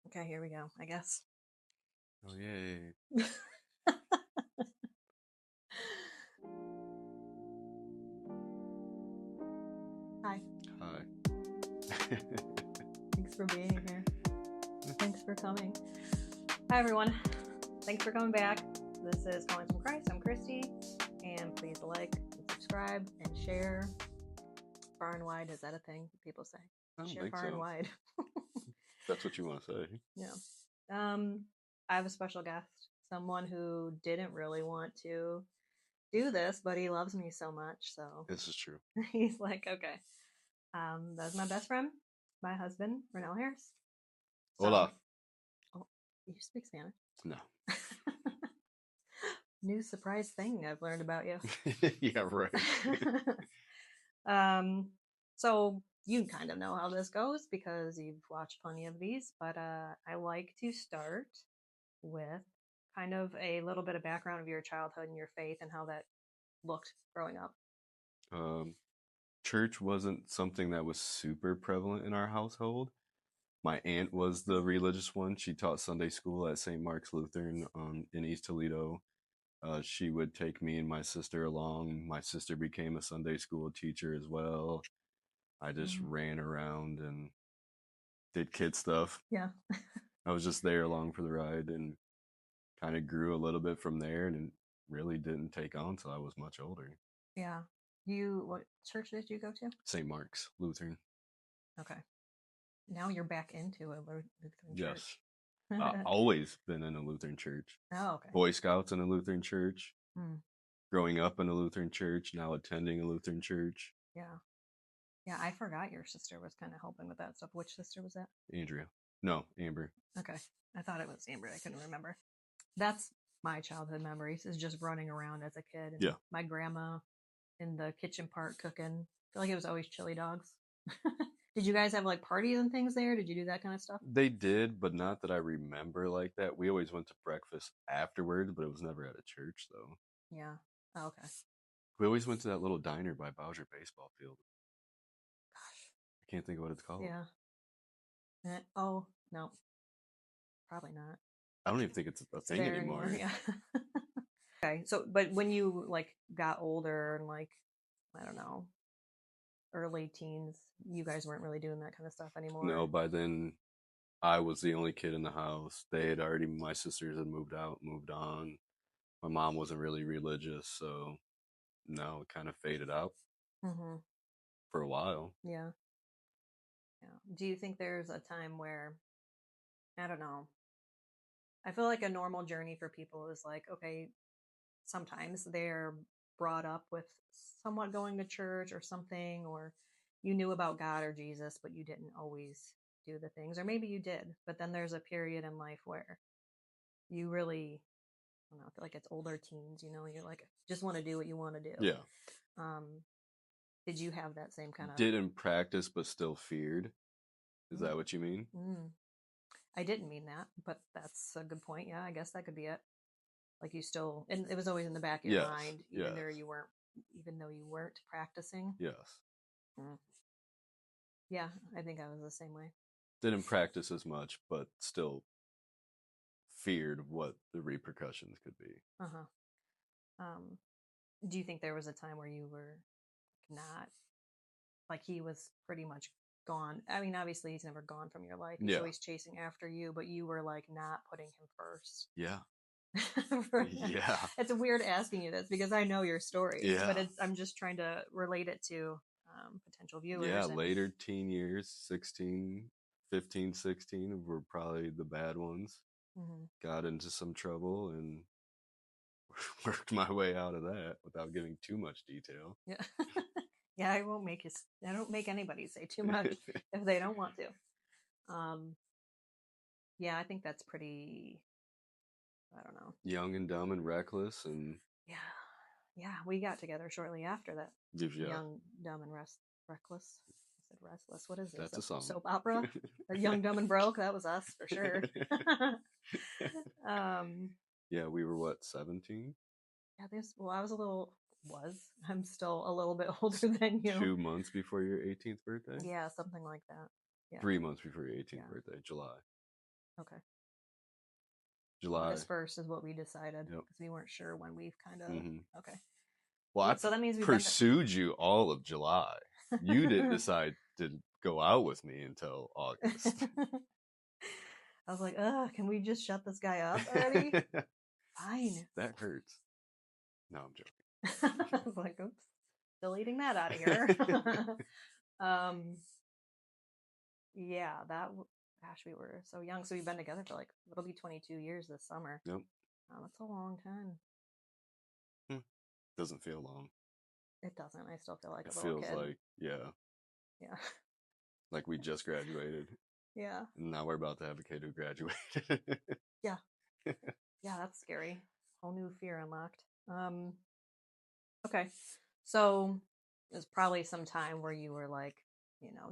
Okay, here we go, I guess. Oh, yay. Hi. Hi. Thanks for being here. Thanks for coming. Hi, everyone. Thanks for coming back. This is Calling from Christ. I'm Christy. And please like and subscribe and share. Far and wide, is that a thing people say? I don't Share think far and so. wide. That's what you want to say. Yeah. I have a special guest, someone who didn't really want to do this, but he loves me so much. So This is true. he's like, okay. That's my best friend, my husband, Renel Harris. So, Hola. oh, you speak Spanish. No. New surprise thing I've learned about you. Yeah, right. um, so you kind of know how this goes because you've watched plenty of these, but I like to start with kind of a little bit of background of your childhood and your faith and how that looked growing up. Um, Church wasn't something that was super prevalent in our household. My aunt was the religious one. She taught Sunday school at St. Mark's Lutheran in East Toledo. She would take me and my sister along. My sister became a Sunday school teacher as well. I just Mm, ran around and did kid stuff. yeah, I was just there along for the ride and kind of grew a little bit from there, and it really didn't take on until I was much older. yeah. What church did you go to? St. Mark's Lutheran. Okay. Now you're back into a Lutheran church. Yes. Always been in a Lutheran church. Oh, okay. Boy Scouts in a Lutheran church. Hmm. Growing up in a Lutheran church. Now attending a Lutheran church. Yeah. Yeah, I forgot your sister was kind of helping with that stuff. Which sister was that? Andrea. No, Amber. Okay. I thought it was Amber. I couldn't remember. That's my childhood memories is just running around as a kid and Yeah. my grandma in the kitchen part cooking. I feel like it was always chili dogs. Did you guys have like parties and things there? Did you do that kind of stuff? They did, but not that I remember like that. We always went to breakfast afterwards, but it was never at a church, though. Yeah. Oh, okay. We always went to that little diner by Bowser Baseball Field. Gosh. I can't think of what it's called. Yeah. Oh, no. Probably not. I don't even think it's a It's thing there anymore. anymore. Yeah. Okay. So, but when you like got older and like, I don't know, early teens, you guys weren't really doing that kind of stuff No, anymore. by then I was the only kid in the house. They had already, my sisters had moved out, moved on. My mom wasn't really religious, so no, it kind of faded out Mm-hmm. for a while. Yeah. Yeah. Do you think there's a time where, I don't know, I feel like a normal journey for people is like, okay, sometimes they're brought up with somewhat going to church or something, or you knew about God or Jesus, but you didn't always do the things, or maybe you did, but then there's a period in life where you really, I don't know, I feel like it's older teens, you're like, just want to do what you want to do. Yeah. Um, did you have that same kind of, Didn't practice, but still feared. Is mm, that what you mean? mm, I didn't mean that, but that's a good point. Yeah, I guess that could be it. Like you still, and it was always in the back of your Yes. mind, Yes. even though you weren't practicing. Yes. Mm. Yeah, I think I was the same way. Didn't practice as much, but still feared what the repercussions could be. Uh huh. Um, do you think there was a time where you were not like he was pretty much gone? I mean, obviously he's never gone from your life. He's Yeah. always chasing after you, but you were like not putting him first. Yeah. For- Yeah. it's weird asking you this because I know your stories, but Yeah. I'm just trying to relate it to potential Yeah. viewers and Later teen years, 16, 15, 16 were probably the bad ones. mhm. Got into some trouble and worked my way out of that without giving too much detail. Yeah. Yeah, I don't make anybody say too much if they don't want to. Yeah, I think that's pretty, I don't know. Young and dumb and reckless and Yeah. Yeah, we got together shortly after that. yeah, Young, dumb, and reckless. I said restless. What is this? that's A a song. soap opera? Or Young, Dumb, and Broke? That was us for sure. um, Yeah, we were what, 17? yeah, well, I'm still a little bit older than you. 2 months before your 18th birthday? Yeah, something like that. Yeah. 3 months before your 18th Yeah. birthday, July. Okay. July. August 1st is what we decided Yep. because we weren't sure when we've kind of. Hmm. Okay. Well, I So that means we've been. pursued you all of July. You didn't decide to go out with me until August. I was like, ugh, can we just shut this guy up already? Fine. That hurts. No, I'm I was like, oops, deleting that out of here. joking. um, yeah, gosh, we were so young. So we've been together for like, it'll be 22 years this summer. Yep. That's a long time. Doesn't feel long. It doesn't. I still feel like It a little feels kid. like, yeah, Yeah. like we just graduated. Yeah. And now we're about to have a kid who graduated. Yeah. Yeah, that's scary. Whole new fear unlocked. Okay. So there's probably some time where you were like,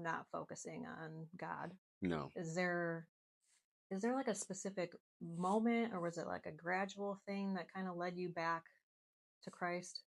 not focusing on God. No. Is there like a specific moment, or was it like a gradual thing that kind of led you back to Christ?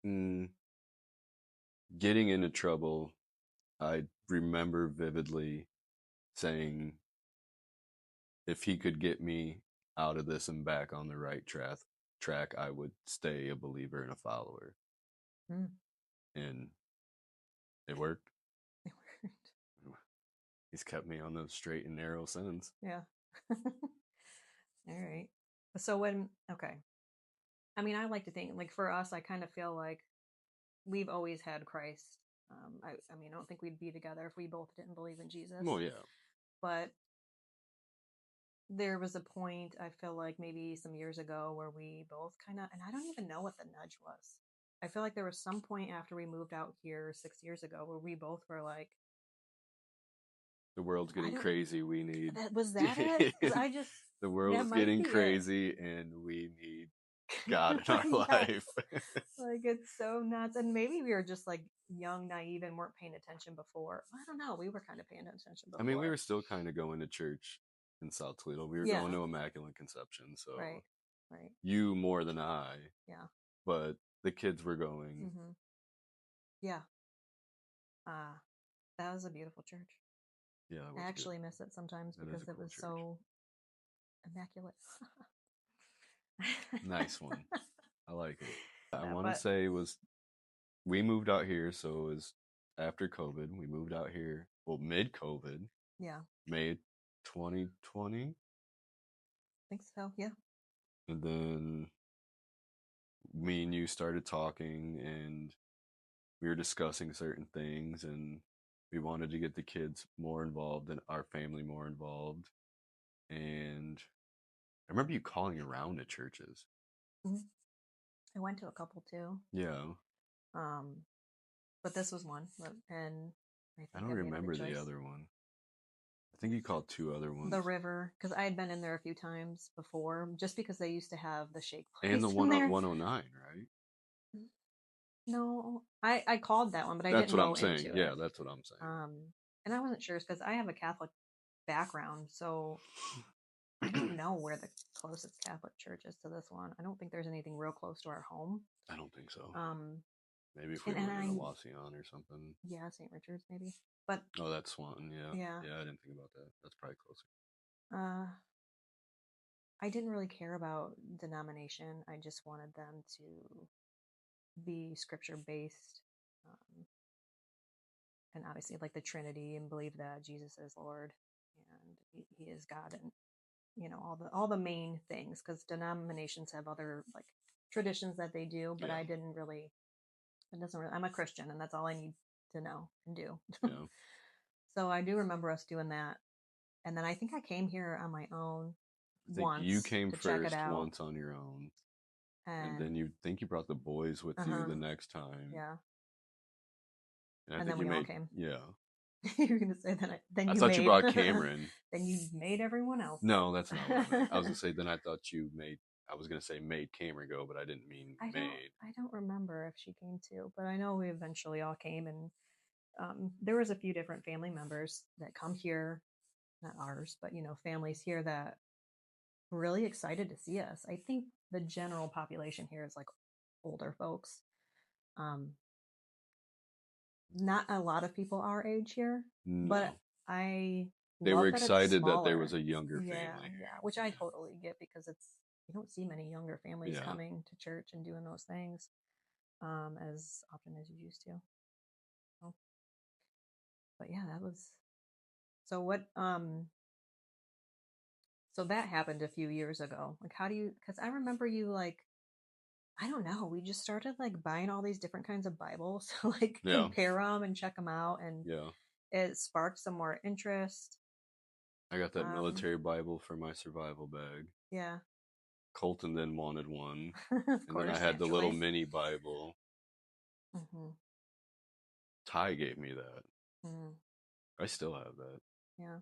Mm, getting into trouble, I remember vividly saying, if he could get me out of this and back on the right track, I would stay a believer and a follower. Mm. And it worked. It worked. He's kept me on the straight and narrow since. Yeah. All right. So okay. I mean, I like to think, like, for us, I kind of feel like we've always had Christ. I mean, I don't think we'd be together if we both didn't believe in Jesus. Well, yeah. But there was a point, I feel like maybe some years ago, where we both kind of, and I don't even know what the nudge was. I feel like there was some point after we moved out here 6 years ago where we both were like, The world's I getting don't, crazy. We need. was that it? Because I just, The that world's might getting be it. crazy, and we need God in our Yes. life. Like, it's so nuts. And maybe we were just like young, naive, and weren't paying attention before. I don't know. We were kind of paying attention I mean, we before. were still kind of going to church in South Toledo. We were Yeah. going to Immaculate Conception, so Right. Right. you more than I. Yeah. But the kids were going. Mm-hmm. Yeah. That was a beautiful church. Yeah, that I was actually good. miss it sometimes That is because a it cool was church. so immaculate. Nice one. I like it. I Yeah, want to but say we moved out here, so it was after COVID. We moved out here, well, mid COVID, yeah, May 2020. I think so. Yeah. And then me and you started talking, and we were discussing certain things, and we wanted to get the kids more involved and our family more involved. And I remember you calling around to churches. Mhm. I went to a couple too. Yeah. Um, but this was one, and I I think don't I made a good remember the choice. other one. I think you called two other The ones. river, because I had been in there a few times before, just because they used to have the shake And the place in one on there. 109, right? No, I called that one, but I That's didn't what go I'm saying. into Yeah, it. that's what I'm saying. And I wasn't sure because I have a Catholic background, so I don't know where the closest Catholic church is to this one. I don't think there's anything real close to our home. I don't think so. Um, Maybe if we and went into I, Wasion or something. yeah, St. Richard's maybe, but Oh, that's Swanton. Yeah. yeah, Yeah, I didn't think about that. That's probably closer. uh, I didn't really care about denomination. I just wanted them to be scripture based, and obviously like the Trinity, and believe that Jesus is Lord and he is God, and all the main things, because denominations have other like traditions that they do, but Yeah. I didn't really. It doesn't really. I'm a Christian, and that's all I need to know and do. Yeah. So I do remember us doing that, and then I think I came here on my own I think you once came to check it first out, once on your own. And and then you think you brought the boys with you the next time. yeah, And I and think then you we all made, came. yeah. You're gonna say then I you thought you made brought Cameron. then you made everyone else. No, that's not what I meant. I was going to say, then I thought I was going to say made Cameron go, but I didn't mean made. I don't remember if she came too, but I know we eventually all came, and there was a few different family members that come here, not ours, but families here that were really excited to see us. I think the general population here is like older folks. Um, Not a lot of people our age here, but No. I They were love that it's excited that there was smaller. a younger Yeah, family. yeah, which I totally get because you don't see many younger families Yeah. coming to church and doing those things as often as you used to. So, but yeah, that was so what so that happened a few years ago. Like how do you cuz I remember you like I don't know, we just started like buying all these different kinds of Bibles to like Yeah. compare them and check them out and Yeah. it sparked some more interest. I got that Um military Bible for my survival bag. yeah. Colton then wanted one. Of And then I course, had that the little choice. mini Bible. Mhm. Ty gave me that. Mhm. I still have that. Yeah.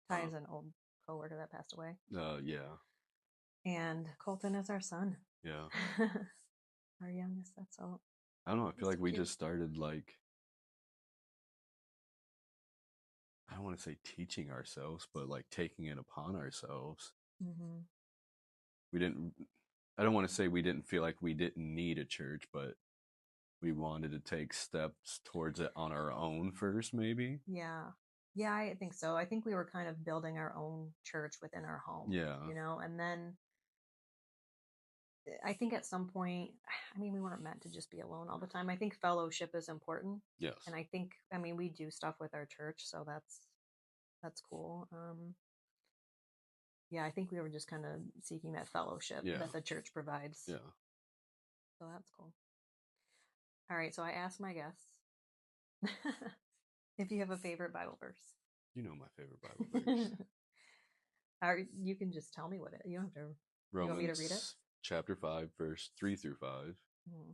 Ty is an old coworker that passed away. Yeah. And Colton is our son. Yeah. Our youngest. That's so I don't know. I feel that's like so we cute. just started like, I don't want to say teaching ourselves, but like taking it upon ourselves. Mhm. We didn't, I don't want to say we didn't feel like we didn't need a church, but we wanted to take steps towards it on our own first, maybe. Yeah. Yeah, I think so. I think we were kind of building our own church within our home, Yeah. and then I think at some point, I mean, we weren't meant to just be alone all the time. I think fellowship is important. Yes. And I mean, we do stuff with our church, so that's cool. Yeah, I think we were just kind of seeking that fellowship Yeah. that the church provides. Yeah. So that's cool. All right, so I asked my guests if you have a favorite Bible verse. You know my favorite Bible verse. Or you can just tell me what it. You don't have to. You want me to read it? Romans chapter 5, verse 3 through 5. Hmm.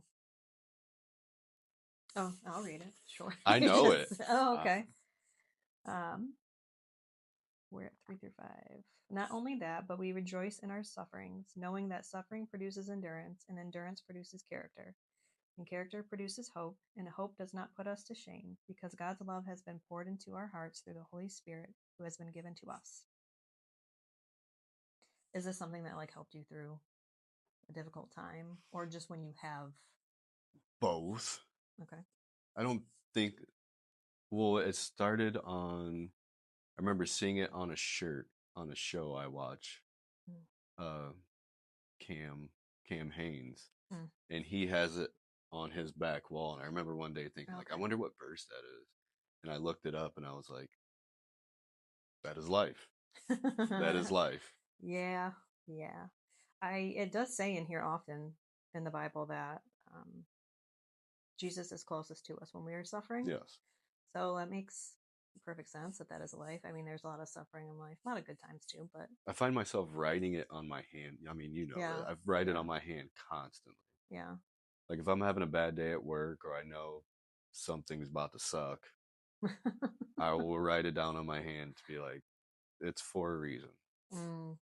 Oh, I'll read it. Sure. I know it. Oh, okay. We're at 3 through 5. Not only that, but we rejoice in our sufferings, knowing that suffering produces endurance, and endurance produces character. And character produces hope, and hope does not put us to shame, because God's love has been poured into our hearts through the Holy Spirit who has been given to us. Is this something that like helped you through a difficult time, or just when you have? Both. Okay. I don't think, well, it started on, I remember seeing it on a shirt on a show I watch. Mm. Uh, Cam Haynes, Mm. and he has it on his back wall. And I remember one day thinking, like, I Okay. wonder what verse that is. And I looked it up, and I was like, that is life. That is life. Yeah, yeah. It does say in here often in the Bible that Jesus is closest to us when we are suffering. Yes. So that makes perfect sense that is life. I mean, there's a lot of suffering in life, a lot of good times too, but I find myself writing it on my hand. I mean, you know, yeah, I write it yeah, on my hand constantly. yeah. Like if I'm having a bad day at work or I know something's about to suck, I will write it down on my hand to be like, it's for a reason. Mm,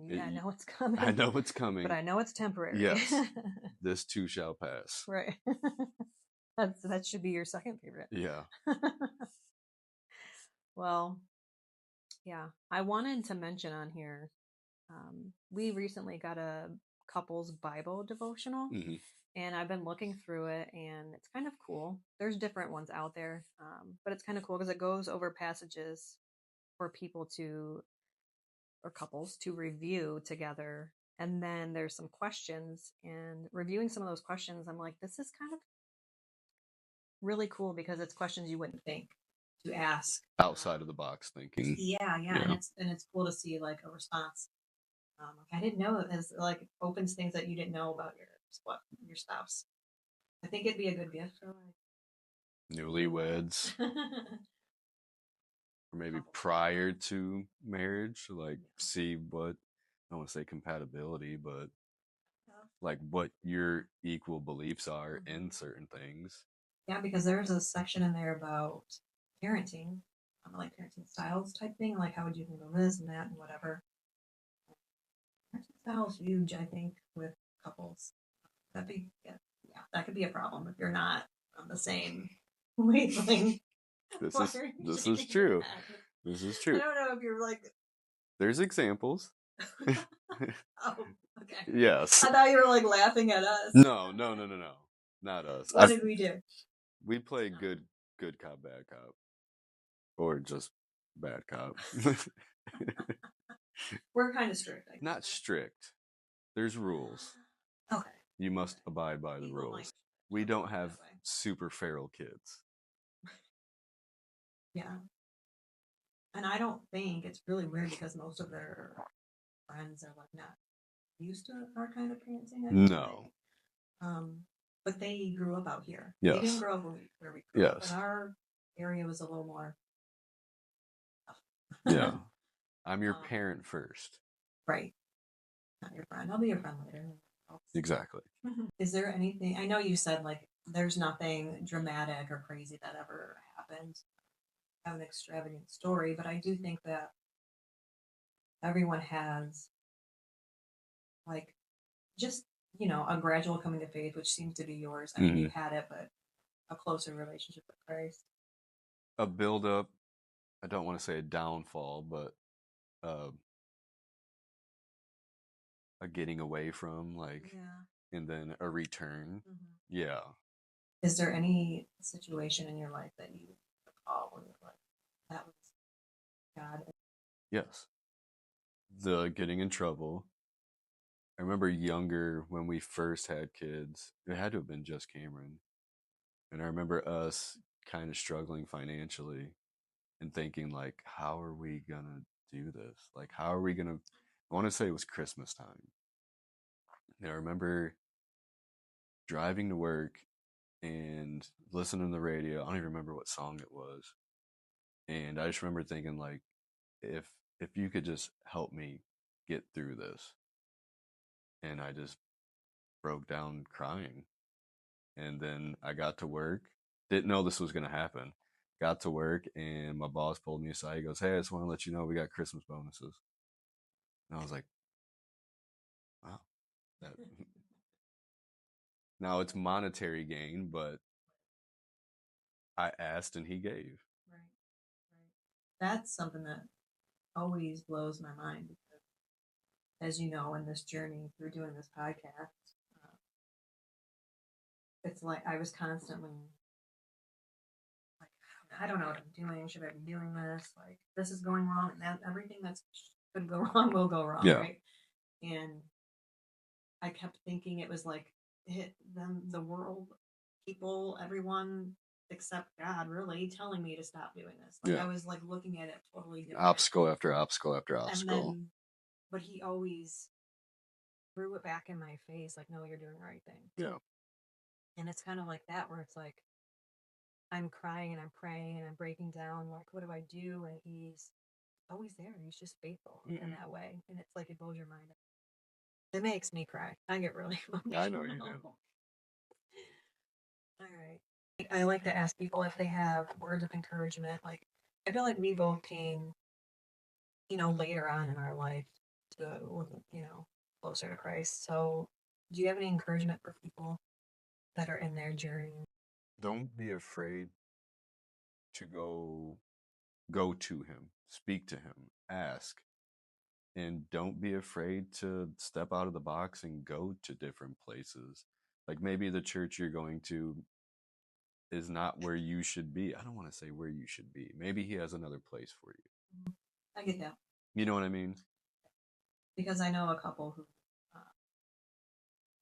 yeah, I It, know it's I coming, know it's but coming. I know it's temporary. Yes, this too shall pass. Right. That should be your second favorite. Yeah. Well, yeah, I wanted to mention on here, we recently got a couples Bible devotional, Hmm. and I've been looking through it, and it's kind of cool. There's different ones out there, but it's kind of cool because it goes over passages for people to, or couples to review together. And then there's some questions, and reviewing some of those questions, I'm like, this is kind of really cool because it's questions you wouldn't think to ask. Outside of the box thinking. Yeah, yeah, Yeah. and it's cool to see like a response. Like I didn't know that this like opens things that you didn't know about your spouse. I think it'd be a good gift for like Newlyweds. Or maybe prior to marriage, like see what, I don't want to say compatibility, but like what your equal beliefs are in certain things. Yeah, because there's a section in there about parenting, like parenting styles type thing, like how would you handle this and that and whatever. Parenting style is huge, I think, with couples. Yeah, that could be a problem if you're not on the same wavelength. This Why is are you this is shaking your true. head? This is I true. don't know if you're like, There's examples. oh, okay. Yes. I thought you were like laughing at us. No. Not us. What did we do? We play good cop, bad cop. Or just bad cop. We're kind of strict, I guess. Not strict. There's rules. Okay. You must abide by the Equal rules. language. We don't That have way. super feral kids. Yeah. And I don't think it's really weird because most of their friends are like not used to our kind of parenting. I don't No. think. But they grew up out here. Yes. They didn't grow up where we grew up. Yes. But our area was a little more. Yeah. I'm your parent first. Right. Not your friend. I'll be your friend later. Exactly. Is there anything? I know you said like there's nothing dramatic or crazy that ever happened. I have an extravagant story, but I do think that everyone has like just a gradual coming to faith, which seems to be yours. I mean, you had it, but a closer relationship with Christ. A build up. I don't want to say a downfall, but a getting away from, like, and then a return. Yeah. Is there any situation in your life that you recall where you're like, that was God? Yes. The getting in trouble. I remember younger when we first had kids. It had to have been just Cameron. And I remember us kind of struggling financially and thinking, like, how are we going to do this? Like, how are we going to? I want to say it was Christmas time. And I remember driving to work and listening to the radio. I don't even remember what song it was. And I just remember thinking, like, if you could just help me get through this. And I just broke down crying. And then I got to work. Didn't know this was going to happen. Got to work, and my boss pulled me aside. He goes, "Hey, I just want to let you know we got Christmas bonuses." And I was like, "Wow." That... Now it's monetary gain, but I asked and he gave. Right. That's something that always blows my mind because, as you know, in this journey through doing this podcast, it's like I was constantly like, I don't know what I'm doing. Should I be doing this? Like, this is going wrong, and that everything that's could go wrong will go wrong, right? And I kept thinking it was like them, the world, people, everyone except God, really telling me to stop doing this. Like I was like looking at it totally different. Obstacle after obstacle after obstacle. And then, but he always threw it back in my face, like, "No, you're doing the right thing." Yeah. And it's kind of like that, where it's like I'm crying and I'm praying and I'm breaking down. Like, what do I do? And he's always there. He's just faithful in that way, and it's like it blows your mind. It makes me cry. I get really emotional. I know you do. All right. I like to ask people if they have words of encouragement. Like, I feel like we both came, later on in our life to, closer to Christ. So, do you have any encouragement for people that are in their journey? Don't be afraid to go to him, speak to him, ask. And don't be afraid to step out of the box and go to different places. Like maybe the church you're going to is not where you should be. I don't want to say where you should be. Maybe he has another place for you. I get that. You know what I mean? Because I know a couple who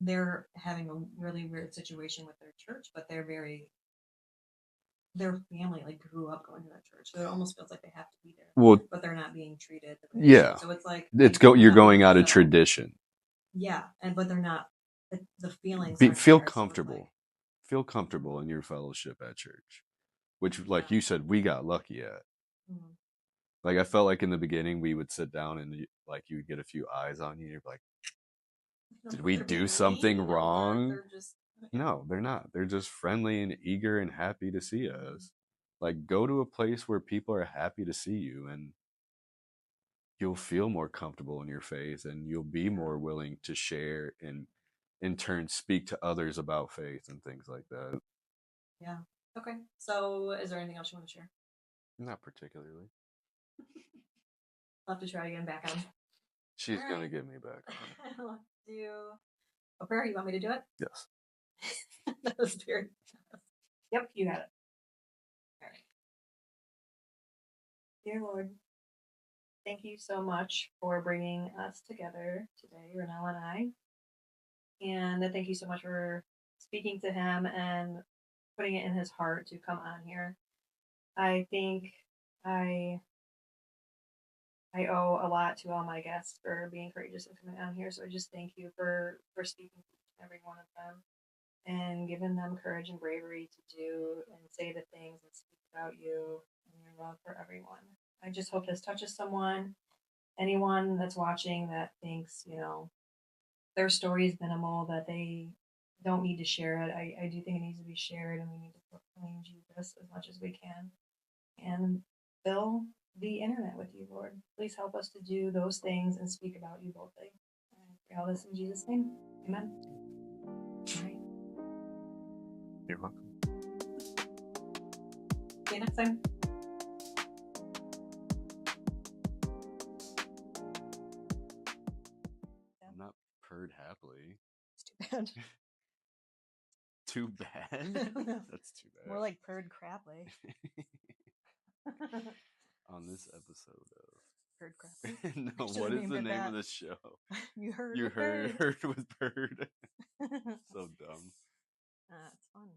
they're having a really weird situation with their church, but their family like grew up going to that church, so it almost feels like they have to be there. Well, but they're not being treated. Yeah. So it's like you're going out of tradition. Yeah, but they're not. The feelings. Feel comfortable. So feel comfortable in your fellowship at church, which, like you said, we got lucky at. Mm-hmm. Like I felt like in the beginning we would sit down and like you would get a few eyes on you. And you're like, did we do something wrong? No, they're not. They're just friendly and eager and happy to see us. Like go to a place where people are happy to see you, and you'll feel more comfortable in your faith, and you'll be more willing to share and in turn speak to others about faith and things like that. Yeah. Okay. So is there anything else you want to share? Not particularly. I'll have to try again back on. She's going to get me back on. Let's do a prayer. You want me to do it? Yes. That was very. Yep, you got it. Dear Lord, thank you so much for bringing us together today, Renel and I. And thank you so much for speaking to him and putting it in his heart to come on here. I think I I owe a lot to all my guests for being courageous and coming on here. So I just thank you for speaking to each and every one of them and giving them courage and bravery to do and say the things and speak about you and your love for everyone. I just hope this touches someone, anyone that's watching that thinks, their story is minimal, that they don't need to share it. I do think it needs to be shared and we need to proclaim Jesus as much as we can and fill the internet with you, Lord. Please help us to do those things and speak about you boldly. I pray all this in Jesus' name. Amen. All right. You're welcome. See you next time. I'm not purred happily. It's too bad. Too bad? That's too bad. More like purred craply. On this episode of Purred craply? No, what is the name of the show? You heard You with heard Bird. with Bird. So dumb. It's fun.